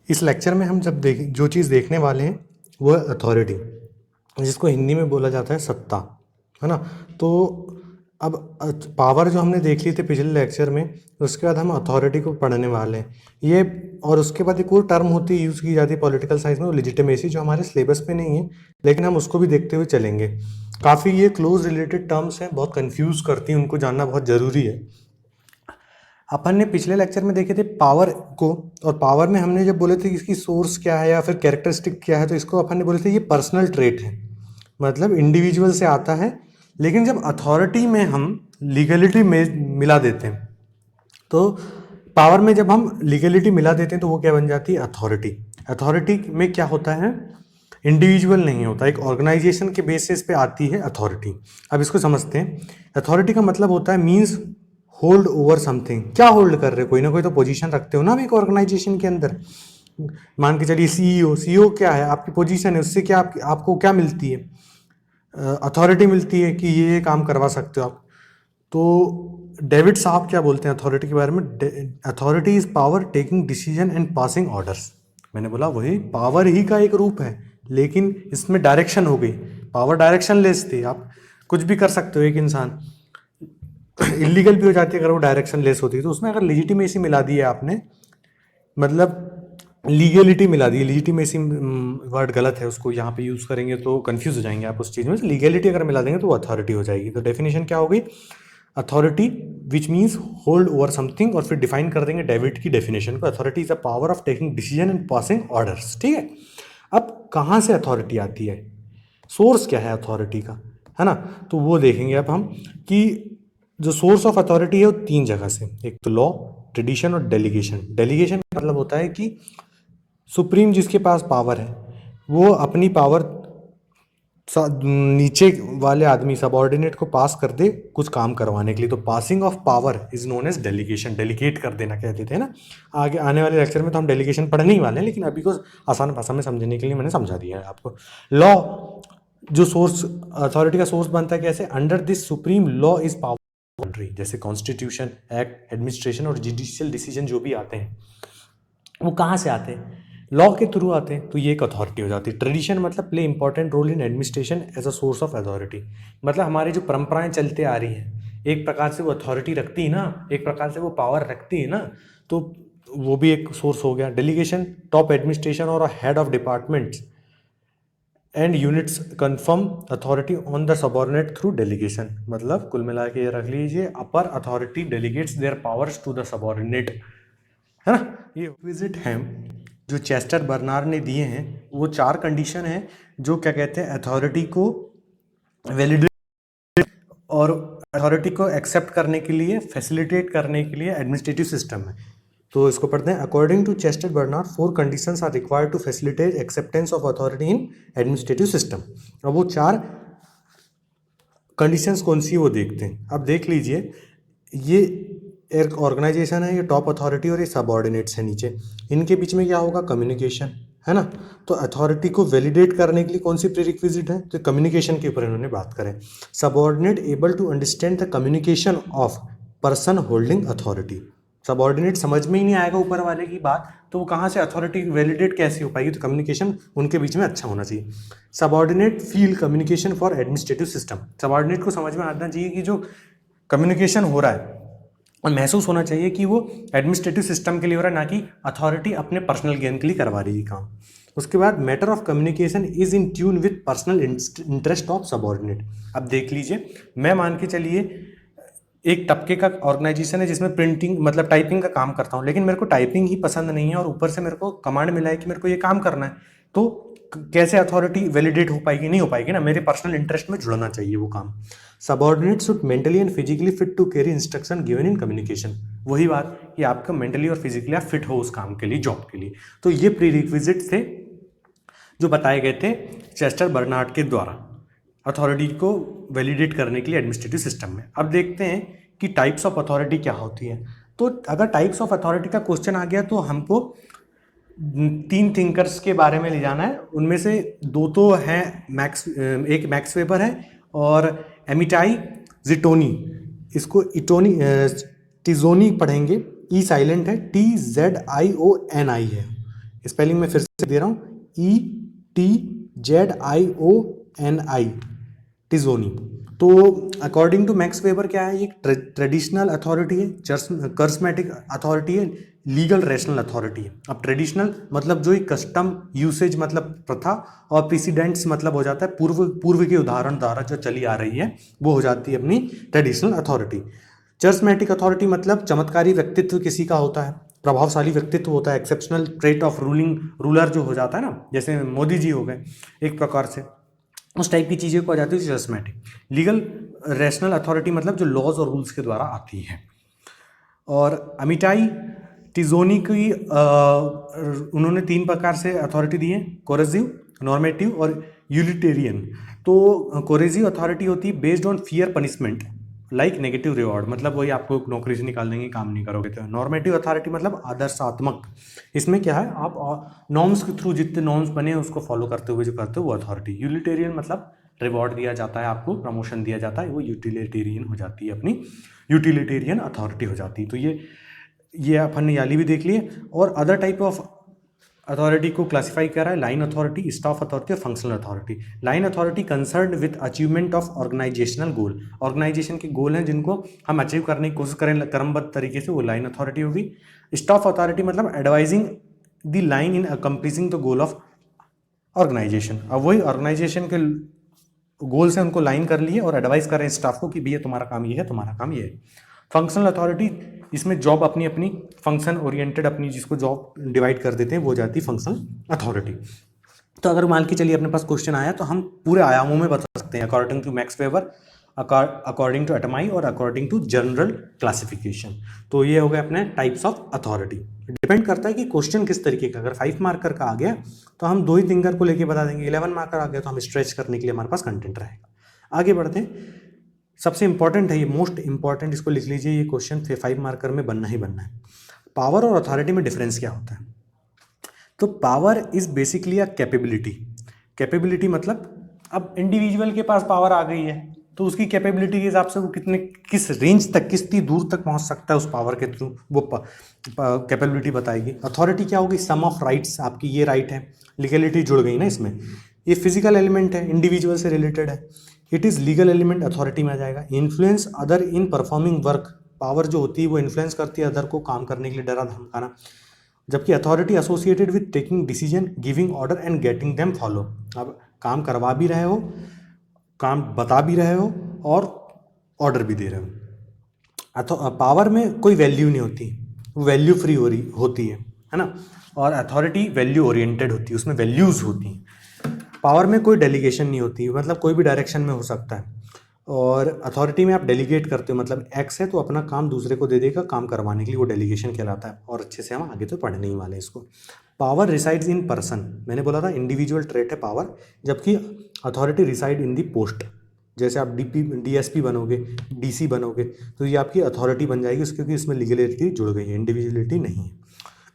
इस लेक्चर में हम जो चीज़ देखने वाले हैं वो है अथॉरिटी, जिसको हिंदी में बोला जाता है सत्ता, है ना। तो अब पावर जो हमने देख ली थी पिछले लेक्चर में, उसके बाद हम अथॉरिटी को पढ़ने वाले हैं ये। और उसके बाद एक और टर्म होती है, यूज़ की जाती है पॉलिटिकल साइंस में, वो लेजिटिमेसी, जो हमारे सिलेबस पे नहीं है लेकिन हम उसको भी देखते हुए चलेंगे। काफ़ी ये क्लोज रिलेटेड टर्म्स हैं, बहुत कंफ्यूज करती हैं, उनको जानना बहुत ज़रूरी है। अपन ने पिछले लेक्चर में देखे थे पावर को, और पावर में हमने जब बोले थे कि इसकी सोर्स क्या है या फिर कैरेक्टरिस्टिक क्या है, तो इसको अपन ने बोले थे ये पर्सनल ट्रेट है, मतलब इंडिविजुअल से आता है। लेकिन जब अथॉरिटी में हम लीगलिटी में मिला देते हैं, तो पावर में जब हम लीगलिटी मिला देते हैं तो वो क्या बन जाती है, अथॉरिटी। अथॉरिटी में क्या होता है, इंडिविजुअल नहीं होता, एक ऑर्गेनाइजेशन के बेसिस पे आती है अथॉरिटी। अब इसको समझते हैं। अथॉरिटी का मतलब होता है मीन्स होल्ड ओवर समथिंग। क्या होल्ड कर रहे हो, कोई ना कोई तो पोजीशन रखते हो ना आप एक ऑर्गेनाइजेशन के अंदर। मान के चलिए सीईओ, सीईओ क्या है, आपकी पोजीशन है, उससे क्या आपको क्या मिलती है, अथॉरिटी मिलती है कि ये काम करवा सकते हो आप। तो डेविड साहब क्या बोलते हैं अथॉरिटी के बारे में, authority is power taking decision and passing orders. मैंने बोला वही पावर ही का एक रूप है, लेकिन इसमें डायरेक्शन हो गई। पावर डायरेक्शन लेस थी, आप कुछ भी कर सकते हो, एक इंसान इलीगल भी हो जाती है अगर वो डायरेक्शन लेस होती है। तो उसमें अगर लेजिटिमेसी मिला दी है आपने, मतलब लीगलिटी मिला दी, लीजिटिमेसी वर्ड गलत है, उसको यहाँ पे यूज़ करेंगे तो कंफ्यूज हो जाएंगे आप उस चीज़ में। लीगलिटी अगर मिला देंगे तो वो अथॉरिटी हो जाएगी। तो डेफिनेशन क्या हो गई, authority which means hold over something, और फिर डिफाइन कर देंगे डेविड की डेफिनेशन को, authority is a power of taking decision and passing orders. ठीक है। अब कहाँ से अथॉरिटी आती है, सोर्स क्या है अथॉरिटी का, है ना। तो वो देखेंगे अब हम कि जो सोर्स ऑफ अथॉरिटी है वो 3 जगह से, एक तो लॉ, ट्रेडिशन और डेलीगेशन। डेलीगेशन का मतलब होता है कि सुप्रीम जिसके पास पावर है वो अपनी पावर नीचे वाले आदमी सबऑर्डिनेट को पास कर दे कुछ काम करवाने के लिए। तो passing off power is known as delegation, delegate कर देना कहते थे ना। आगे आने वाले लेक्चर में तो हम डेलीगेशन पढ़ने ही वाले हैं, लेकिन अभी को आसान भाषा में समझने के लिए मैंने समझा दिया है आपको। लॉ, जो सोर्स अथॉरिटी का सोर्स बनता है कैसे, under this supreme law is power boundary, जैसे कॉन्स्टिट्यूशन, एक्ट, एडमिनिस्ट्रेशन और जुडिशियल डिसीजन जो भी आते हैं वो कहाँ से आते हैं, लॉ के थ्रू आते हैं, तो ये एक अथॉरिटी हो जाती है। ट्रेडिशन मतलब play important role in administration as a source of authority, मतलब हमारी जो परंपराएं चलते आ रही हैं एक प्रकार से वो अथॉरिटी रखती है ना, एक प्रकार से वो पावर रखती है ना, तो वो भी एक सोर्स हो गया। डेलीगेशन, टॉप एडमिनिस्ट्रेशन और head of departments and units confirm authority on the subordinate through delegation, मतलब कुल मिला के ये रख लीजिए, upper authority delegates their powers to the subordinate, है ना। ये विजिट हैं जो चेस्टर बर्नार्ड ने दिए हैं, वो 4 कंडीशन हैं जो क्या कहते हैं अथॉरिटी को वैलिडेट और अथॉरिटी को एक्सेप्ट करने के लिए, फैसिलिटेट करने के लिए एडमिनिस्ट्रेटिव सिस्टम है। तो इसको पढ़ते हैं। According to Chester Barnard 4 conditions are required to facilitate acceptance of authority in administrative system. अब वो 4 कंडीशंस कौन सी वो देखते हैं। अब देख लीजिए, ये एक ऑर्गेनाइजेशन है, ये टॉप अथॉरिटी और ये सबऑर्डिनेट्स है नीचे, इनके बीच में क्या होगा, कम्युनिकेशन, है ना। तो अथॉरिटी को वैलिडेट करने के लिए कौन सी प्रीरिक्विजिट है, तो कम्युनिकेशन के ऊपर इन्होंने बात करें। Subordinate able to understand the communication of person holding authority, subordinate समझ में ही नहीं आएगा ऊपर वाले की बात, तो वो कहाँ से अथॉरिटी वैलिडेट कैसे हो पाएगी, तो कम्युनिकेशन उनके बीच में अच्छा होना चाहिए। Subordinate feel communication for administrative system, subordinate को समझ में आना चाहिए कि जो कम्युनिकेशन हो रहा है और महसूस होना चाहिए कि वो एडमिनिस्ट्रेटिव सिस्टम के लिए हो रहा है, ना कि अथॉरिटी अपने पर्सनल गेन के लिए करवा रही है काम। उसके बाद matter of communication is in tune with personal interest of subordinate. अब देख लीजिए, मैं मान के चलिए एक तबके का ऑर्गेनाइजेशन है जिसमें प्रिंटिंग मतलब टाइपिंग का काम करता हूँ, लेकिन मेरे को टाइपिंग ही पसंद नहीं है और ऊपर से मेरे को कमांड मिला है कि मेरे को ये काम करना है, तो कैसे अथॉरिटी वैलिडेट हो पाएगी, नहीं हो पाएगी ना, मेरे पर्सनल इंटरेस्ट में जुड़ना चाहिए वो काम। Subordinate should mentally and physically fit to carry instruction given in communication, वही बात कि आपका मेंटली और फिजिकली आप फिट हो उस काम के लिए, जॉब के लिए। तो ये प्री रिक्विजिट थे जो बताए गए थे चेस्टर बर्नार्ड के द्वारा अथॉरिटी को वैलिडेट करने के लिए एडमिनिस्ट्रेटिव सिस्टम में। अब देखते हैं कि टाइप्स ऑफ अथॉरिटी क्या होती है। तो अगर टाइप्स ऑफ अथॉरिटी का क्वेश्चन आ गया तो हमको 3 थिंकर्स के बारे में ले जाना है, उनमें से 2 तो हैं एक मैक्स वेबर है और एमिटाई जिटोनी, इसको इटोनी टिजोनी पढ़ेंगे, ई साइलेंट है, TZIONI है, स्पेलिंग में फिर से दे रहा हूँ, ETZIONI, टिजोनी। तो अकॉर्डिंग टू मैक्स वेबर क्या है, ये ट्रेडिशनल अथॉरिटी है, कर्समेटिक अथॉरिटी है, लीगल रैशनल अथॉरिटी है। अब ट्रेडिशनल मतलब जो कस्टम यूसेज मतलब प्रथा, और प्रेसिडेंट्स मतलब हो जाता है पूर्व के उदाहरण द्वारा जो चली आ रही है वो हो जाती है अपनी ट्रेडिशनल अथॉरिटी। चर्चमेटिक अथॉरिटी मतलब चमत्कारी व्यक्तित्व किसी का होता है, प्रभावशाली व्यक्तित्व होता है, एक्सेप्शनल ट्रेट ऑफ रूलर जो हो जाता है ना, जैसे मोदी जी हो गए एक प्रकार से, उस टाइप की चीज़ें को आ जाती है चर्चमेटिक। लीगल रैशनल अथॉरिटी मतलब जो लॉज और रूल्स के द्वारा आती है। और अमिटाई टिजोनी की उन्होंने 3 प्रकार से अथॉरिटी दी है, कोरेसिव, नॉर्मेटिव और यूटिलिटेरियन। तो कोरेसिव अथॉरिटी होती है based on fear punishment like negative reward, मतलब वही आपको नौकरी से निकाल देंगे, काम नहीं करोगे तो। नॉर्मेटिव अथॉरिटी मतलब आदर्शात्मक, इसमें क्या है आप नॉर्म्स के थ्रू जितने नॉर्म्स बने हैं उसको फॉलो करते हुए जो करते हो वो अथॉरिटी। यूटिलिटेरियन मतलब रिवॉर्ड दिया जाता है आपको, प्रमोशन दिया जाता है, वो यूटिलिटेरियन हो जाती है, अपनी यूटिलिटेरियन अथॉरिटी हो जाती है। तो ये अपन ने याली भी देख लिए। और अदर टाइप ऑफ अथॉरिटी को क्लासिफाई कर रहा है, लाइन अथॉरिटी, स्टाफ अथॉरिटी और functional authority. Line authority concern with achievement of organizational goal, organization के गोल हैं जिनको हम अचीव करने की कोशिश करें क्रमबद्ध तरीके से, वो लाइन अथॉरिटी होगी। स्टाफ अथॉरिटी मतलब advising the line in accomplishing the goal of organization. अब वही ऑर्गेनाइजेशन के गोल से उनको लाइन कर लिए और एडवाइस करें स्टाफ को कि भैया तुम्हारा काम ये है, तुम्हारा काम ये है। फंक्शनल अथॉरिटी, इसमें जॉब अपनी अपनी फंक्शन ओरिएंटेड अपनी जिसको जॉब डिवाइड कर देते हैं वो जाती है फंक्शनल अथॉरिटी। तो अगर मान के चलिए अपने पास क्वेश्चन आया तो हम पूरे आयामों में बता सकते हैं, according to Max Weber, according to एटमाई और अकॉर्डिंग टू जनरल क्लासिफिकेशन। तो ये हो गए अपने टाइप्स ऑफ अथॉरिटी। डिपेंड करता है कि क्वेश्चन किस तरीके का, अगर 5 मार्कर का आ गया तो हम 2 ही फिंगर को लेके बता देंगे, 11 मार्कर आ गया तो हम स्ट्रेच करने के लिए हमारे पास कंटेंट रहेगा। आगे बढ़ते हैं, सबसे इंपॉर्टेंट है ये, मोस्ट इंपॉर्टेंट, इसको लिख लीजिए, ये क्वेश्चन 5 मार्कर में बनना ही बनना है। पावर और अथॉरिटी में डिफरेंस क्या होता है? तो power is basically a capability. Capability मतलब अब इंडिविजुअल के पास पावर आ गई है तो उसकी कैपेबिलिटी के हिसाब से वो किस रेंज तक, कितनी दूर तक पहुंच सकता है उस पावर के थ्रू, वो कैपेबिलिटी बताएगी। अथॉरिटी क्या होगी? सम ऑफ राइट्स, आपकी ये राइट है, लीगलिटी जुड़ गई ना इसमें। ये फिजिकल एलिमेंट है, इंडिविजुअल से रिलेटेड है। It is legal element, authority में आ जाएगा। Influence other in performing work, power जो होती है वो इन्फ्लुएंस करती है अदर को काम करने के लिए, डरा धमकाना। जबकि authority associated with taking decision, giving order and getting them follow. अब काम करवा भी रहे हो, काम बता भी रहे हो और ऑर्डर भी दे रहे हो। पावर में कोई वैल्यू नहीं होती, वो वैल्यू फ्री होती है ना। और अथॉरिटी वैल्यू ओरिएंटेड होती है, उसमें वैल्यूज होती हैं। पावर में कोई डेलीगेशन नहीं होती, मतलब कोई भी डायरेक्शन में हो सकता है। और अथॉरिटी में आप डेलीगेट करते हो, मतलब एक्स है तो अपना काम दूसरे को दे देगा काम करवाने के लिए, वो डेलीगेशन कहलाता है। और अच्छे से हम आगे तो पढ़ने ही वाले इसको। पावर रिसाइड्स इन पर्सन, मैंने बोला था इंडिविजुअल ट्रेट है पावर, जबकि authority reside in the post. जैसे आप डीएसपी बनोगे, डीसी बनोगे तो ये आपकी अथॉरिटी बन जाएगी, क्योंकि इसमें लीगलिटी जुड़ गई है, इंडिविजुअलिटी नहीं है।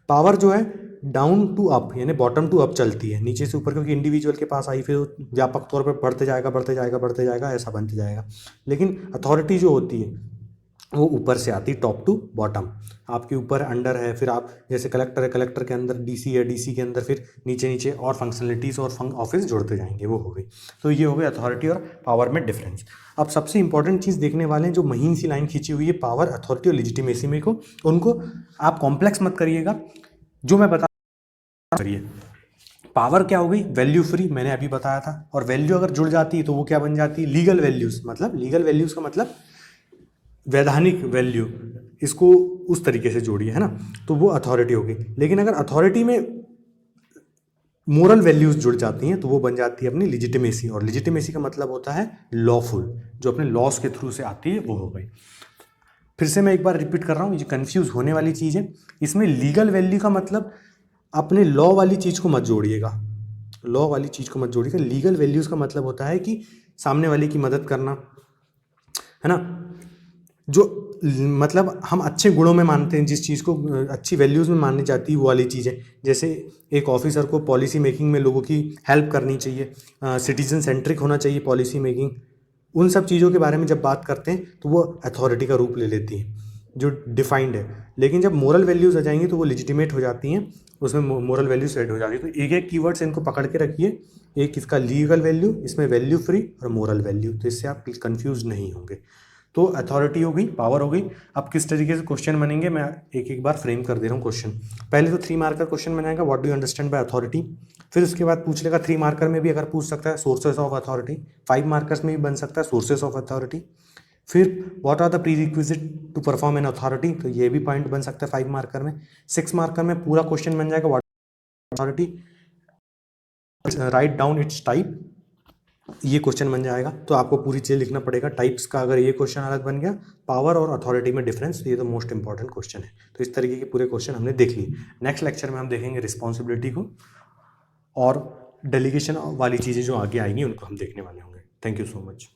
पावर जो है डाउन टू अप यानी बॉटम टू अप चलती है, नीचे से ऊपर, क्योंकि इंडिविजुअल के पास आई फिर व्यापक तौर पर बढ़ते जाएगा बढ़ते जाएगा बढ़ते जाएगा, ऐसा बनते जाएगा। लेकिन अथॉरिटी जो होती है वो ऊपर से आती, टॉप टू बॉटम। आपके ऊपर अंडर है, फिर आप जैसे कलेक्टर है, कलेक्टर के अंदर डीसी है, डीसी के अंदर फिर नीचे नीचे और फंक्शनलिटीज़ और ऑफिस जुड़ते जाएंगे, वो हो गई। तो ये हो गई अथॉरिटी और पावर में डिफरेंस। अब सबसे इंपॉर्टेंट चीज़ देखने वाले हैं, जो महीन सी लाइन खींची हुई है पावर, अथॉरिटी और लेजिटिमेसी में को, उनको आप कॉम्प्लेक्स मत करिएगा, जो मैं बता करिए। पावर क्या हो गई? वैल्यू फ्री, मैंने अभी बताया था। और वैल्यू अगर जुड़ जाती है तो वो क्या बन जाती है? Legal values. मतलब लीगल वैल्यूज का मतलब वैधानिक वैल्यू, इसको उस तरीके से जोड़िए, है ना, तो वो अथॉरिटी होगी। लेकिन अगर अथॉरिटी में मोरल वैल्यूज जुड़ जाती हैं तो वो बन जाती है अपनी लिजिटिमेसी। और लिजिटिमेसी का मतलब होता है लॉफुल, जो अपने लॉस के थ्रू से आती है, वो हो गई। फिर से मैं एक बार रिपीट कर रहा हूँ, ये कंफ्यूज होने वाली चीज़ है। इसमें लीगल वैल्यू का मतलब अपने लॉ वाली चीज़ को मत जोड़िएगा, लॉ वाली चीज़ को मत जोड़िएगा। लीगल वैल्यूज़ का मतलब होता है कि सामने वाले की मदद करना, है ना, जो मतलब हम अच्छे गुणों में मानते हैं, जिस चीज़ को अच्छी वैल्यूज़ में माननी जाती है वो वाली चीज़ें। जैसे एक ऑफिसर को पॉलिसी मेकिंग में लोगों की हेल्प करनी चाहिए, सिटीजन सेंट्रिक होना चाहिए पॉलिसी मेकिंग, उन सब चीज़ों के बारे में जब बात करते हैं तो वो अथॉरिटी का रूप ले लेती है, जो डिफाइंड है। लेकिन जब मोरल वैल्यूज़ आ जाएंगी तो वो लेजिटिमेट हो जाती हैं, उसमें मोरल वैल्यू सेट हो जाती है। तो एक एक कीवर्ड से इनको पकड़ के रखिए, एक इसका लीगल वैल्यू, इसमें वैल्यू फ्री और मोरल वैल्यू, तो इससे आप कंफ्यूज नहीं होंगे। तो अथॉरिटी हो गई, पावर हो गई। अब किस तरीके से क्वेश्चन बनेंगे मैं एक एक बार फ्रेम कर दे रहा हूँ क्वेश्चन। पहले तो 3 मार्कर क्वेश्चन बनाएगा, what do you understand by authority. फिर उसके बाद पूछ लेगा 3 मार्कर में भी अगर पूछ सकता है सोर्सेस ऑफ अथॉरिटी, 5 मार्कर्स में भी बन सकता है सोर्सेस ऑफ अथॉरिटी। फिर what are the prerequisite to perform an authority, तो ये भी पॉइंट बन सकता है 5 मार्कर में। 6 मार्कर में पूरा क्वेश्चन बन जाएगा what authority, write down it's type, ये क्वेश्चन बन जाएगा। तो आपको पूरी चीज़ लिखना पड़ेगा टाइप्स का, अगर ये क्वेश्चन अलग बन गया, पावर और अथॉरिटी में डिफरेंस, ये तो मोस्ट इंपॉर्टेंट क्वेश्चन है। तो इस तरीके के पूरे क्वेश्चन हमने देख लिए। नेक्स्ट लेक्चर में हम देखेंगे रिस्पॉन्सिबिलिटी को, और डेलीगेशन वाली चीज़ें जो आगे आएंगी उनको हम देखने वाले होंगे। Thank you so much.